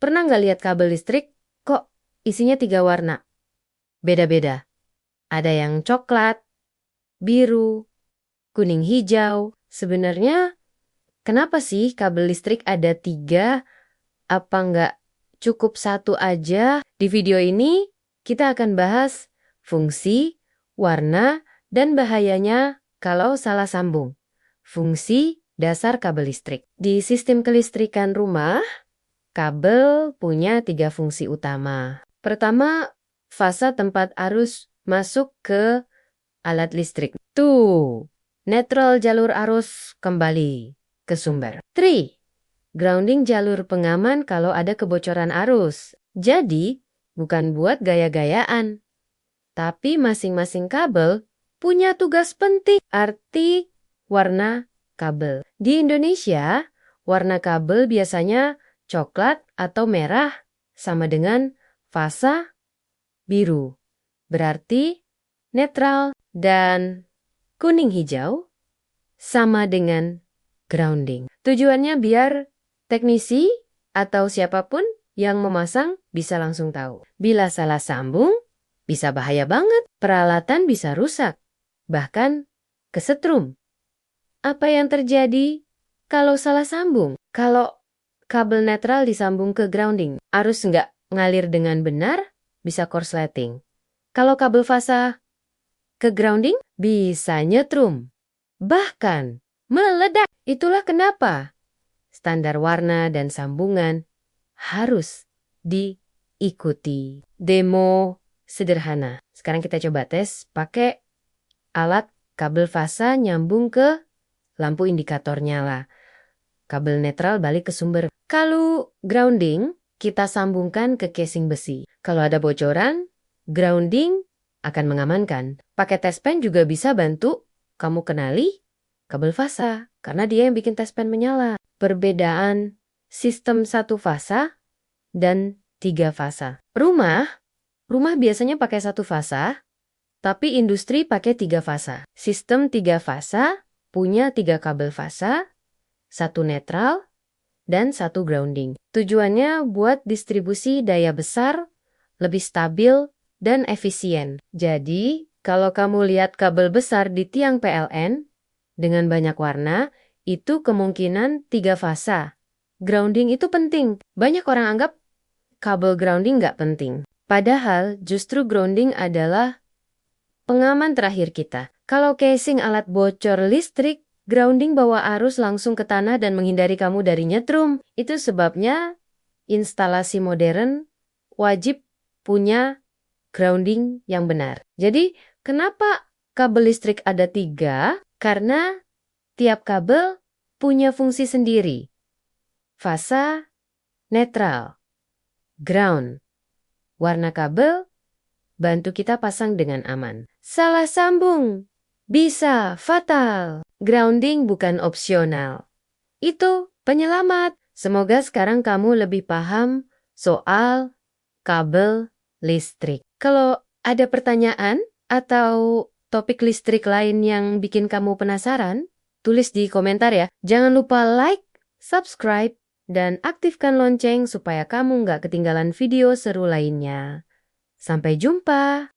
Pernah nggak lihat kabel listrik? Kok isinya 3 warna? Beda-beda. Ada yang coklat, biru, kuning hijau. Sebenarnya kenapa sih kabel listrik ada 3? Apa nggak cukup 1 aja? Di video ini kita akan bahas fungsi, warna, dan bahayanya kalau salah sambung. Fungsi dasar kabel listrik. Di sistem kelistrikan rumah, kabel punya 3 fungsi utama. Pertama, fasa tempat arus masuk ke alat listrik. Tuh, netral jalur arus kembali ke sumber. 3. Grounding jalur pengaman kalau ada kebocoran arus. Jadi, bukan buat gaya-gayaan. Tapi masing-masing kabel punya tugas penting. Arti warna kabel. Di Indonesia, warna kabel biasanya coklat atau merah sama dengan fasa biru. Berarti netral, dan kuning hijau sama dengan grounding. Tujuannya biar teknisi atau siapapun yang memasang bisa langsung tahu. Bila salah sambung, bisa bahaya banget. Peralatan bisa rusak, bahkan kesetrum. Apa yang terjadi kalau salah sambung? Kalau kabel netral disambung ke grounding, arus nggak ngalir dengan benar, bisa korsleting. Kalau kabel fasa ke grounding, bisa nyetrum. Bahkan meledak. Itulah kenapa standar warna dan sambungan harus diikuti. Demo sederhana. Sekarang kita coba tes pakai alat kabel fasa nyambung ke lampu indikator nyala. Kabel netral balik ke sumber. Kalau grounding, kita sambungkan ke casing besi. Kalau ada bocoran, grounding akan mengamankan. Pakai test pen juga bisa bantu kamu kenali kabel fasa, karena dia yang bikin test pen menyala. Perbedaan sistem 1 fasa dan 3 fasa. Rumah biasanya pakai 1 fasa, tapi industri pakai 3 fasa. Sistem 3 fasa punya 3 kabel fasa, 1 netral, dan 1 grounding. Tujuannya buat distribusi daya besar, lebih stabil, dan efisien. Jadi, kalau kamu lihat kabel besar di tiang PLN dengan banyak warna, itu kemungkinan 3 fasa. Grounding itu penting. Banyak orang anggap kabel grounding nggak penting. Padahal justru grounding adalah pengaman terakhir kita. Kalau casing alat bocor listrik, grounding bawa arus langsung ke tanah dan menghindari kamu dari nyetrum. Itu sebabnya instalasi modern wajib punya grounding yang benar. Jadi, kenapa kabel listrik ada 3? Karena tiap kabel punya fungsi sendiri. Fasa, netral, ground. Warna kabel bantu kita pasang dengan aman. Salah sambung bisa fatal. Grounding bukan opsional. Itu penyelamat. Semoga sekarang kamu lebih paham soal kabel listrik. Kalau ada pertanyaan atau topik listrik lain yang bikin kamu penasaran, tulis di komentar ya. Jangan lupa like, subscribe, dan aktifkan lonceng supaya kamu nggak ketinggalan video seru lainnya. Sampai jumpa!